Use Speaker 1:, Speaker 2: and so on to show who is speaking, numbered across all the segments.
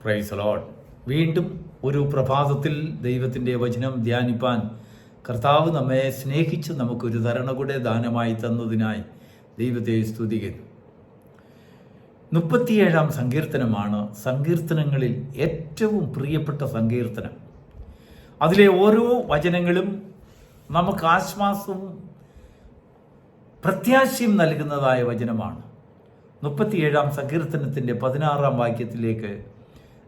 Speaker 1: Praise Lord. വീണ്ടും ഒരു പ്രഭാതത്തിൽ ദൈവത്തിൻ്റെ വചനം ധ്യാനിപ്പാൻ കർത്താവ് നമ്മെ സ്നേഹിച്ച് നമുക്കൊരു തരണ കൂടെ ദാനമായി തന്നതിനായി ദൈവത്തെ സ്തുതിക്കുന്നു. 37-ാം സങ്കീർത്തനമാണ് സങ്കീർത്തനങ്ങളിൽ ഏറ്റവും പ്രിയപ്പെട്ട സങ്കീർത്തനം. അതിലെ ഓരോ വചനങ്ങളും നമുക്ക് ആശ്വാസവും പ്രത്യാശയും നൽകുന്നതായ വചനമാണ്. 37-ാം സങ്കീർത്തനത്തിൻ്റെ 16-ാം വാക്യത്തിലേക്ക്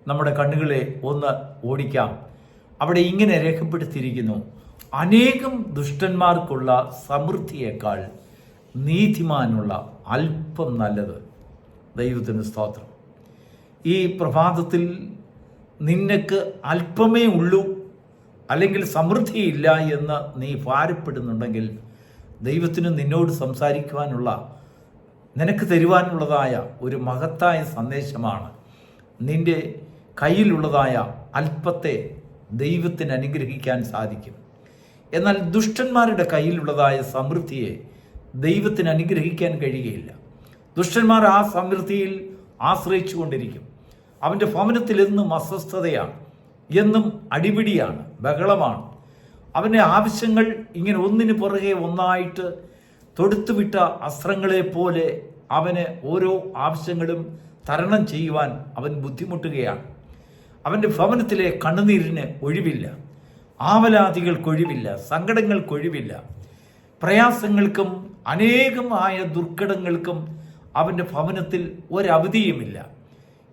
Speaker 1: നമ്മുടെ കണ്ണുകളെ ഒന്ന് ഓടിക്കാം. അവിടെ ഇങ്ങനെ രേഖപ്പെടുത്തിയിരിക്കുന്നു: അനേകം ദുഷ്ടന്മാർക്കുള്ള സമൃദ്ധിയേക്കാൾ നീതിമാനുള്ള അല്പം നല്ലത്. ദൈവത്തിന് സ്തോത്രം. ഈ പ്രഭാതത്തിൽ നിനക്ക് അല്പമേ ഉള്ളൂ, അല്ലെങ്കിൽ സമൃദ്ധിയില്ല എന്ന് നീ ഭാരപ്പെടുന്നുണ്ടെങ്കിൽ, ദൈവത്തിന് നിന്നോട് സംസാരിക്കുവാനുള്ള, നിനക്ക് തരുവാനുള്ളതായ ഒരു മഹത്തായ സന്ദേശമാണ്. നിന്റെ കയ്യിലുള്ളതായ അല്പത്തെ ദൈവത്തിന് അനുഗ്രഹിക്കാൻ സാധിക്കും. എന്നാൽ ദുഷ്ടന്മാരുടെ കയ്യിലുള്ളതായ സമൃദ്ധിയെ ദൈവത്തിന് അനുഗ്രഹിക്കാൻ കഴിയുകയില്ല. ദുഷ്ടന്മാർ ആ സമൃദ്ധിയിൽ ആശ്രയിച്ചു കൊണ്ടിരിക്കും. അവൻ്റെ ഭവനത്തിൽ എന്നും അസ്വസ്ഥതയാണ്, എന്നും അടിപിടിയാണ്, ബഹളമാണ്. അവൻ്റെ ആവശ്യങ്ങൾ ഇങ്ങനെ ഒന്നിനു പുറകെ ഒന്നായിട്ട് തൊടുത്തുവിട്ട അസ്ത്രങ്ങളെ പോലെ അവന് ഓരോ ആവശ്യങ്ങളും തരണം ചെയ്യുവാൻ അവൻ ബുദ്ധിമുട്ടുകയാണ്. അവൻ്റെ ഭവനത്തിലെ കണ്ണുനീരിന് ഒഴിവില്ല, ആവലാതികൾക്കൊഴിവില്ല, സങ്കടങ്ങൾക്കൊഴിവില്ല, പ്രയാസങ്ങൾക്കും അനേകമായ ദുർഘടങ്ങൾക്കും അവൻ്റെ ഭവനത്തിൽ ഒരവധിയുമില്ല.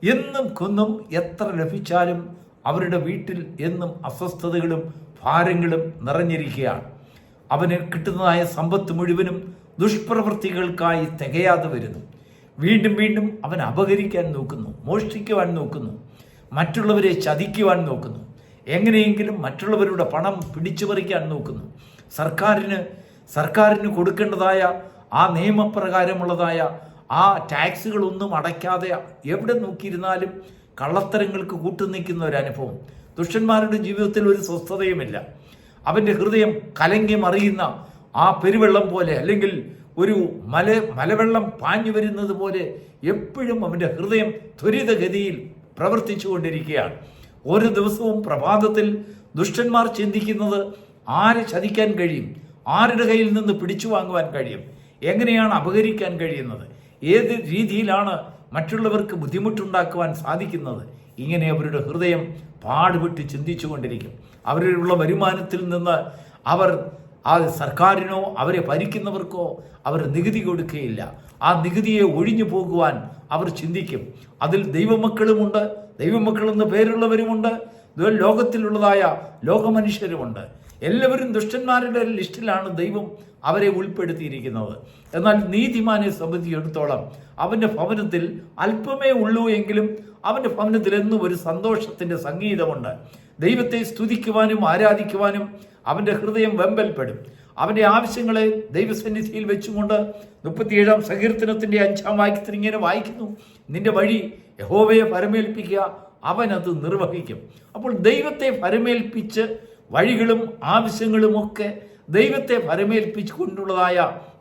Speaker 1: എന്നും കുന്നും എത്ര ലഭിച്ചാലും അവരുടെ വീട്ടിൽ എന്നും അസ്വസ്ഥതകളും ഭാരങ്ങളും നിറഞ്ഞിരിക്കുകയാണ്. അവന് കിട്ടുന്നതായ സമ്പത്ത് മുഴുവനും ദുഷ്പ്രവൃത്തികൾക്കായി തികയാതെ വരുന്നു. വീണ്ടും വീണ്ടും അവൻ അപഹരിക്കാൻ നോക്കുന്നു, മോഷ്ടിക്കുവാൻ നോക്കുന്നു, മറ്റുള്ളവരെ ചതിക്കുവാൻ നോക്കുന്നു, എങ്ങനെയെങ്കിലും മറ്റുള്ളവരുടെ പണം പിടിച്ചു പറിക്കാൻ നോക്കുന്നു. സർക്കാരിന് കൊടുക്കേണ്ടതായ ആ നിയമപ്രകാരമുള്ളതായ ആ ടാക്സുകളൊന്നും അടയ്ക്കാതെ എവിടെ നോക്കിയിരുന്നാലും കള്ളത്തരങ്ങൾക്ക് കൂട്ടുനിൽക്കുന്ന ഒരു അനുഭവം. ദുഷ്ടന്മാരുടെ ജീവിതത്തിൽ ഒരു സ്വസ്ഥതയുമില്ല. അവൻ്റെ ഹൃദയം കലങ്ങി മറിയുന്ന ആ പെരുവെള്ളം പോലെ, അല്ലെങ്കിൽ ഒരു മലവെള്ളം പാഞ്ഞു വരുന്നത് പോലെ എപ്പോഴും അവൻ്റെ ഹൃദയം ത്വരിതഗതിയിൽ പ്രവർത്തിച്ചു കൊണ്ടിരിക്കുകയാണ്. ഓരോ ദിവസവും പ്രഭാതത്തിൽ ദുഷ്ടന്മാർ ചിന്തിക്കുന്നത് ആരെ ചതിക്കാൻ കഴിയും, ആരുടെ കയ്യിൽ നിന്ന് പിടിച്ചു വാങ്ങുവാൻ കഴിയും, എങ്ങനെയാണ് അപഹരിക്കാൻ കഴിയുന്നത്, ഏത് രീതിയിലാണ് മറ്റുള്ളവർക്ക് ബുദ്ധിമുട്ടുണ്ടാക്കുവാൻ സാധിക്കുന്നത്. ഇങ്ങനെ അവരുടെ ഹൃദയം പാടുപെട്ട് ചിന്തിച്ചു കൊണ്ടിരിക്കും. അവരുടെ വരുമാനത്തിൽ നിന്ന് അവർ ആ സർക്കാരിനോ അവരെ ഭരിക്കുന്നവർക്കോ അവർ നികുതി കൊടുക്കുകയില്ല. ആ നികുതിയെ ഒഴിഞ്ഞു പോകുവാൻ അവർ ചിന്തിക്കും. അതിൽ ദൈവമക്കളുമുണ്ട്, ദൈവമക്കളെന്ന് പേരുള്ളവരുമുണ്ട്, ലോകത്തിലുള്ളതായ ലോകമനുഷ്യരുമുണ്ട്. എല്ലാവരും ദുഷ്ടന്മാരുടെ ലിസ്റ്റിലാണ് ദൈവം അവരെ ഉൾപ്പെടുത്തിയിരിക്കുന്നത്. എന്നാൽ നീതിമാനെ സംബന്ധിച്ചിടത്തോളം അവൻ്റെ ഭവനത്തിൽ അല്പമേ ഉള്ളൂ എങ്കിലും അവൻ്റെ ഭവനത്തിൽ എന്നും ഒരു സന്തോഷത്തിൻ്റെ സംഗീതമുണ്ട്. ദൈവത്തെ സ്തുതിക്കുവാനും ആരാധിക്കുവാനും അവൻ്റെ ഹൃദയം വെമ്പൽപ്പെടും. അവൻ്റെ ആവശ്യങ്ങളെ ദൈവസന്നിധിയിൽ വെച്ചുകൊണ്ട് 37-ാം സങ്കീർത്തനത്തിൻ്റെ 5-ാം വാക്യത്തിൽ ഇങ്ങനെ വായിക്കുന്നു: നിന്റെ വഴി യഹോവയെ പരമേൽപ്പിക്കുക, അവൻ അത് നിർവഹിക്കും. അപ്പോൾ ദൈവത്തെ പരമേൽപ്പിച്ച് വഴികളും ആവശ്യങ്ങളുമൊക്കെ ദൈവത്തെ പരമേൽപ്പിച്ചു കൊണ്ടുള്ളതായ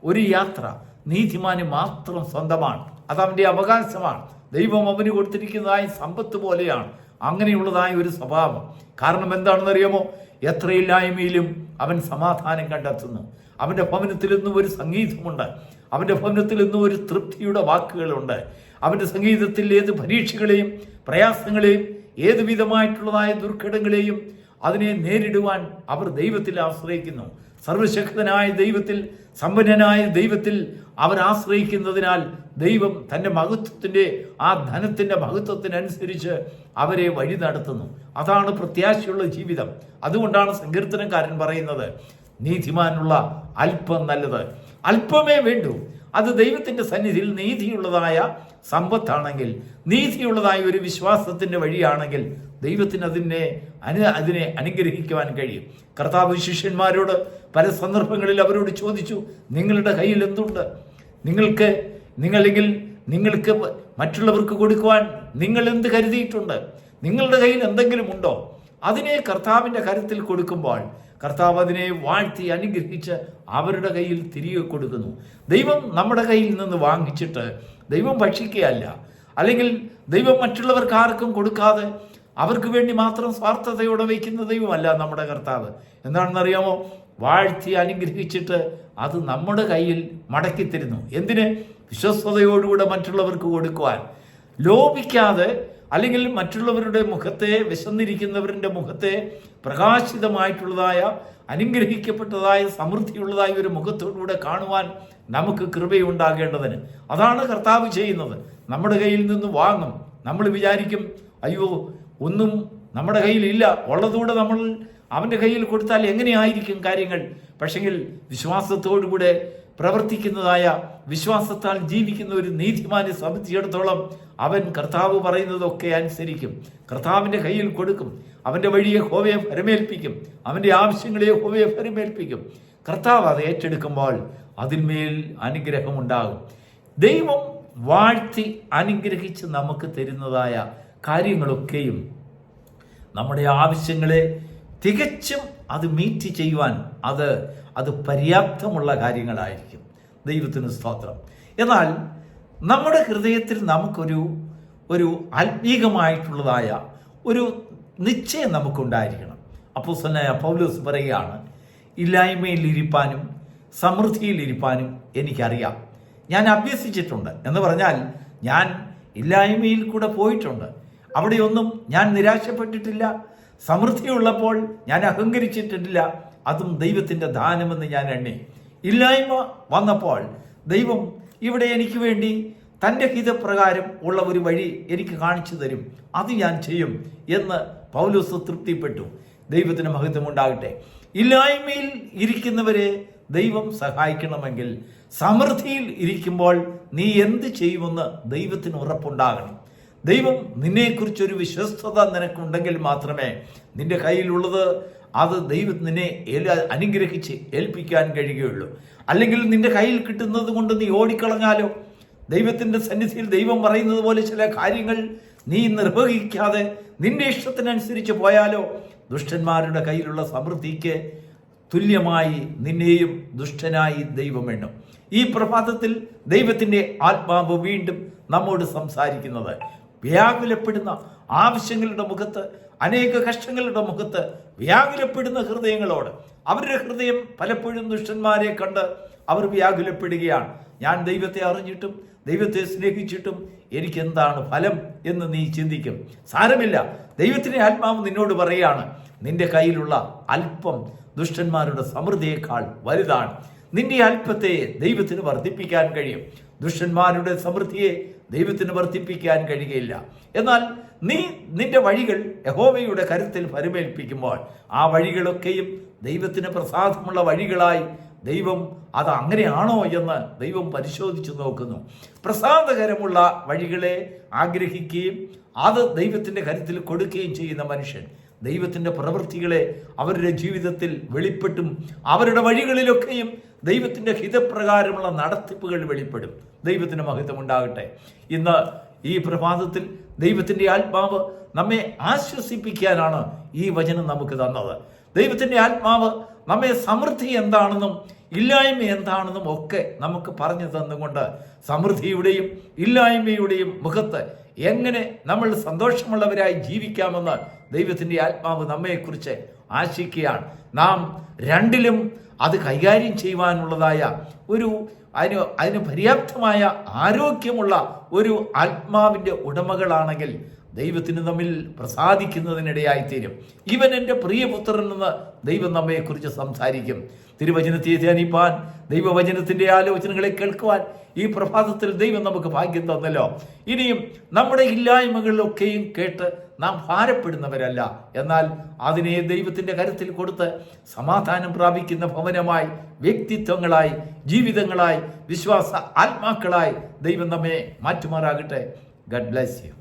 Speaker 1: ഒരു യാത്ര നീതിമാന് മാത്രം സ്വന്തമാണ്. അതവൻ്റെ അവകാശമാണ്. ദൈവം അവന് കൊടുത്തിരിക്കുന്നതായ സമ്പത്ത് പോലെയാണ് അങ്ങനെയുള്ളതായ ഒരു സ്വഭാവം. കാരണം എന്താണെന്നറിയാമോ? എത്രയില്ലായ്മയിലും അവൻ സമാധാനം കണ്ടെത്തുന്നു. അവൻ്റെ ഭവനത്തിൽ നിന്നും ഒരു സംഗീതമുണ്ട്. അവൻ്റെ ഭവനത്തിൽ നിന്നും ഒരു തൃപ്തിയുടെ വാക്കുകളുണ്ട്. അവൻ്റെ സംഗീതത്തിൽ ഏത് പരീക്ഷകളെയും പ്രയാസങ്ങളെയും ഏത് വിധമായിട്ടുള്ളതായ ദുർഘടങ്ങളെയും അതിനെ നേരിടുവാൻ അവർ ദൈവത്തിൽ ആശ്രയിക്കുന്നു. സർവശക്തനായ ദൈവത്തിൽ, സമ്പന്നനായ ദൈവത്തിൽ അവർ ആശ്രയിക്കുന്നതിനാൽ ദൈവം തൻ്റെ മഹത്വത്തിൻ്റെ ആ ധനത്തിൻ്റെ മഹത്വത്തിനനുസരിച്ച് അവരെ വഴി നടത്തുന്നു. അതാണ് പ്രത്യാശയുള്ള ജീവിതം. അതുകൊണ്ടാണ് സങ്കീർത്തനക്കാരൻ പറയുന്നത്, നീതിമാനുള്ള അല്പം നല്ലത്. അല്പമേ വേണ്ടൂ. അത് ദൈവത്തിൻ്റെ സന്നിധിയിൽ നീതിയുള്ളതായ സമ്പത്താണെങ്കിൽ, നീതിയുള്ളതായ ഒരു വിശ്വാസത്തിൻ്റെ വഴിയാണെങ്കിൽ ദൈവത്തിന് അതിനെ അനുഗ്രഹിക്കുവാൻ കഴിയും. കർത്താവ് ശിഷ്യന്മാരോട് പല സന്ദർഭങ്ങളിൽ അവരോട് ചോദിച്ചു, നിങ്ങളുടെ കയ്യിൽ എന്തുണ്ട്? നിങ്ങൾക്ക് മറ്റുള്ളവർക്ക് കൊടുക്കുവാൻ നിങ്ങൾ എന്ത് കരുതിയിട്ടുണ്ട്? നിങ്ങളുടെ കയ്യിൽ എന്തെങ്കിലും ഉണ്ടോ? അതിനെ കർത്താവിൻ്റെ കരത്തിൽ കൊടുക്കുമ്പോൾ കർത്താവ് അതിനെ വാഴ്ത്തി അനുഗ്രഹിച്ച് അവരുടെ കയ്യിൽ തിരികെ കൊടുക്കുന്നു. ദൈവം നമ്മുടെ കയ്യിൽ നിന്ന് വാങ്ങിച്ചിട്ട് ദൈവം ഭക്ഷിക്കുകയല്ല, അല്ലെങ്കിൽ ദൈവം മറ്റുള്ളവർക്ക് ആർക്കും കൊടുക്കാതെ അവർക്ക് വേണ്ടി മാത്രം സ്വാർത്ഥതയോടെ വയ്ക്കുന്ന ദൈവമല്ല നമ്മുടെ കർത്താവ്. എന്താണെന്നറിയാമോ? വാഴ്ത്തി അനുഗ്രഹിച്ചിട്ട് അത് നമ്മുടെ കയ്യിൽ മടക്കിത്തരുന്നു. എന്തിന്? വിശ്വസ്തയോടുകൂടെ മറ്റുള്ളവർക്ക് കൊടുക്കുവാൻ. ലോപിക്കാതെ, അല്ലെങ്കിൽ മറ്റുള്ളവരുടെ മുഖത്തെ, വിശന്നിരിക്കുന്നവരുടെ മുഖത്തെ പ്രകാശിതമായിട്ടുള്ളതായ, അനുഗ്രഹിക്കപ്പെട്ടതായ, സമൃദ്ധിയുള്ളതായ ഒരു മുഖത്തോടുകൂടെ കാണുവാൻ നമുക്ക് കൃപയുണ്ടാകേണ്ടതിന് അതാണ് കർത്താവ് ചെയ്യുന്നത്. നമ്മുടെ കയ്യിൽ നിന്ന് വാങ്ങും. നമ്മൾ വിചാരിക്കും, അയ്യോ ഒന്നും നമ്മുടെ കയ്യിലില്ല, ഉള്ളതുകൂടെ നമ്മൾ അവൻ്റെ കയ്യിൽ കൊടുത്താൽ എങ്ങനെയായിരിക്കും കാര്യങ്ങൾ. പക്ഷെങ്കിൽ വിശ്വാസത്തോടുകൂടെ പ്രവർത്തിക്കുന്നതായ, വിശ്വാസത്താൽ ജീവിക്കുന്ന ഒരു നീതിമാനെ സംബന്ധിച്ചിടത്തോളം അവൻ കർത്താവ് പറയുന്നതൊക്കെ അനുസരിക്കും. കർത്താവിൻ്റെ കയ്യിൽ കൊടുക്കും. അവൻ്റെ വഴിയെ യഹോവയെ ഫലമേൽപ്പിക്കും. അവൻ്റെ ആവശ്യങ്ങളെ യഹോവയെ ഫലമേൽപ്പിക്കും. കർത്താവ് അത് ഏറ്റെടുക്കുമ്പോൾ അതിന്മേൽ അനുഗ്രഹമുണ്ടാകും. ദൈവം വാഴ്ത്തി അനുഗ്രഹിച്ച് നമുക്ക് തരുന്നതായ കാര്യങ്ങളൊക്കെയും നമ്മുടെ ആവശ്യങ്ങളെ തികച്ചും അത് മീറ്റ് ചെയ്യുവാൻ അത് പര്യാപ്തമുള്ള കാര്യങ്ങളായിരിക്കും. ദൈവത്തിന് സ്തോത്രം. എന്നാൽ നമ്മുടെ ഹൃദയത്തിൽ നമുക്കൊരു ആത്മീകമായിട്ടുള്ളതായ ഒരു നിശ്ചയം നമുക്കുണ്ടായിരിക്കണം. അപ്പോസ്തലനായ പൗലോസ് പറയുകയാണ്, ഇല്ലായ്മയിൽ ഇരിപ്പാനും സമൃദ്ധിയിൽ ഇരിപ്പാനും എനിക്കറിയാം. ഞാൻ അഭ്യസിച്ചിട്ടുണ്ട് എന്ന് പറഞ്ഞാൽ ഞാൻ ഇല്ലായ്മയിൽ കൂടെ പോയിട്ടുണ്ട്. അവിടെയൊന്നും ഞാൻ നിരാശപ്പെട്ടിട്ടില്ല. സമൃദ്ധിയുള്ളപ്പോൾ ഞാൻ അഹങ്കരിച്ചിട്ടില്ല. അതും ദൈവത്തിൻ്റെ ദാനമെന്ന് ഞാൻ എണ്ണി. ഇല്ലായ്മ വന്നപ്പോൾ ദൈവം ഇവിടെ എനിക്ക് വേണ്ടി തൻ്റെ ഹിതപ്രകാരം ഉള്ള ഒരു വഴി എനിക്ക് കാണിച്ചു തരും. അത് ഞാൻ ചെയ്യും എന്ന് പൗലോസ് തൃപ്തിപ്പെട്ടു. ദൈവത്തിന് മഹത്വം ഉണ്ടാകട്ടെ. ഇല്ലായ്മയിൽ ഇരിക്കുന്നവരെ ദൈവം സഹായിക്കണമെങ്കിൽ സമൃദ്ധിയിൽ ഇരിക്കുമ്പോൾ നീ എന്ത് ചെയ്യുമെന്ന് ദൈവത്തിന് ഉറപ്പുണ്ടാകണം. ദൈവം നിന്നെക്കുറിച്ചൊരു വിശ്വസ്തത നിനക്കുണ്ടെങ്കിൽ മാത്രമേ നിന്റെ കയ്യിലുള്ളത് അത് ദൈവം നിന്നെ അനുഗ്രഹിച്ച് ഏൽപ്പിക്കാൻ കഴിയുകയുള്ളൂ. അല്ലെങ്കിൽ നിന്റെ കയ്യിൽ കിട്ടുന്നത് കൊണ്ട് നീ ഓടിക്കളഞ്ഞാലോ, ദൈവത്തിൻ്റെ സന്നിധിയിൽ ദൈവം പറയുന്നത് പോലെ ചില കാര്യങ്ങൾ നീ നിർവഹിക്കാതെ നിന്റെ ഇഷ്ടത്തിനനുസരിച്ച് പോയാലോ, ദുഷ്ടന്മാരുടെ കയ്യിലുള്ള സമൃദ്ധിക്ക് തുല്യമായി നിന്നെയും ദുഷ്ടനായി ദൈവം എണ്ണും. ഈ പ്രഭാതത്തിൽ ദൈവത്തിൻ്റെ ആത്മാവ് വീണ്ടും നമ്മോട് സംസാരിക്കുന്നത്, വ്യാകുലപ്പെടുന്ന ആവശ്യങ്ങളുടെ മുഖത്ത്, അനേക കഷ്ടങ്ങളുടെ മുഖത്ത് വ്യാകുലപ്പെടുന്ന ഹൃദയങ്ങളോട്. അവരുടെ ഹൃദയം പലപ്പോഴും ദുഷ്ടന്മാരെ കണ്ട് അവർ വ്യാകുലപ്പെടുകയാണ്. ഞാൻ ദൈവത്തെ അറിഞ്ഞിട്ടും ദൈവത്തെ സ്നേഹിച്ചിട്ടും എനിക്കെന്താണ് ഫലം എന്ന് നീ ചിന്തിക്കും. സാരമില്ല, ദൈവത്തിൻ്റെ ആത്മാവ് നിന്നോട് പറയുകയാണ്, നിന്റെ കയ്യിലുള്ള അല്പം ദുഷ്ടന്മാരുടെ സമൃദ്ധിയേക്കാൾ വലുതാണ്. നിന്റെ അല്പത്തെ ദൈവത്തിന് വർദ്ധിപ്പിക്കാൻ കഴിയും. ദുഷ്ടന്മാരുടെ സമൃദ്ധിയെ ദൈവത്തിന് വർദ്ധിപ്പിക്കാൻ കഴിയുകയില്ല. എന്നാൽ നീ നിന്റെ വഴികൾ യഹോവയുടെ കരുത്തിൽ ഫലമേൽപ്പിക്കുമ്പോൾ ആ വഴികളൊക്കെയും ദൈവത്തിന് പ്രസാദമുള്ള വഴികളായി ദൈവം അത് അങ്ങനെയാണോ എന്ന് ദൈവം പരിശോധിച്ചു നോക്കുന്നു. പ്രസാദകരമുള്ള വഴികളെ ആഗ്രഹിക്കുകയും അത് ദൈവത്തിൻ്റെ കരുത്തിൽ കൊടുക്കുകയും ചെയ്യുന്ന മനുഷ്യൻ ദൈവത്തിൻ്റെ പ്രവൃത്തികളെ അവരുടെ ജീവിതത്തിൽ വെളിപ്പെട്ടും അവരുടെ വഴികളിലൊക്കെയും ദൈവത്തിൻ്റെ ഹിതപ്രകാരമുള്ള നടത്തിപ്പുകൾ വെളിപ്പെടും. ദൈവത്തിന് മഹത്വം ഉണ്ടാകട്ടെ. ഇന്ന് ഈ പ്രഭാതത്തിൽ ദൈവത്തിൻ്റെ ആത്മാവ് നമ്മെ ആശ്വസിപ്പിക്കാനാണ് ഈ വചനം നമുക്ക് തന്നത്. ദൈവത്തിൻ്റെ ആത്മാവ് നമ്മെ സമൃദ്ധി എന്താണെന്നും ഇല്ലായ്മ എന്താണെന്നും ഒക്കെ നമുക്ക് പറഞ്ഞു തന്നുകൊണ്ട് സമൃദ്ധിയുടെയും ഇല്ലായ്മയുടെയും മുഖത്ത് എങ്ങനെ നമ്മൾ സന്തോഷമുള്ളവരായി ജീവിക്കാമെന്ന് ദൈവത്തിൻ്റെ ആത്മാവ് നമ്മെക്കുറിച്ച് ആശിക്കുകയാണ്. നാം രണ്ടിലും അത് കൈകാര്യം ചെയ്യുവാനുള്ളതായ അതിന് പര്യാപ്തമായ ആരോഗ്യമുള്ള ഒരു ആത്മാവിൻ്റെ ഉടമകളാണെങ്കിൽ ദൈവത്തിന് നമ്മിൽ പ്രസാദിക്കുന്നതിനിടയായിത്തീരും. ഇവൻ എൻ്റെ പ്രിയപുത്രൻ എന്ന് ദൈവം നമ്മെക്കുറിച്ച് സംസാരിക്കും. തിരുവചനത്തെ ധ്യാനിപ്പാൻ, ദൈവവചനത്തിൻ്റെ ആലോചനകളെ കേൾക്കുവാൻ ഈ പ്രഭാതത്തിൽ ദൈവം നമുക്ക് ഭാഗ്യം തന്നല്ലോ. ഇനിയും നമ്മുടെ ഇല്ലായ്മകളിലൊക്കെയും കേട്ട് നാം ഭാരപ്പെടുന്നവരല്ല, എന്നാൽ അതിനെ ദൈവത്തിൻ്റെ കരുത്തിൽ കൊടുത്ത് സമാധാനം പ്രാപിക്കുന്ന ഭവനമായി, വ്യക്തിത്വങ്ങളായി, ജീവിതങ്ങളായി, വിശ്വാസ ആത്മാക്കളായി ദൈവം നമ്മെ മാറ്റുമാറാകട്ടെ. Garh bless you.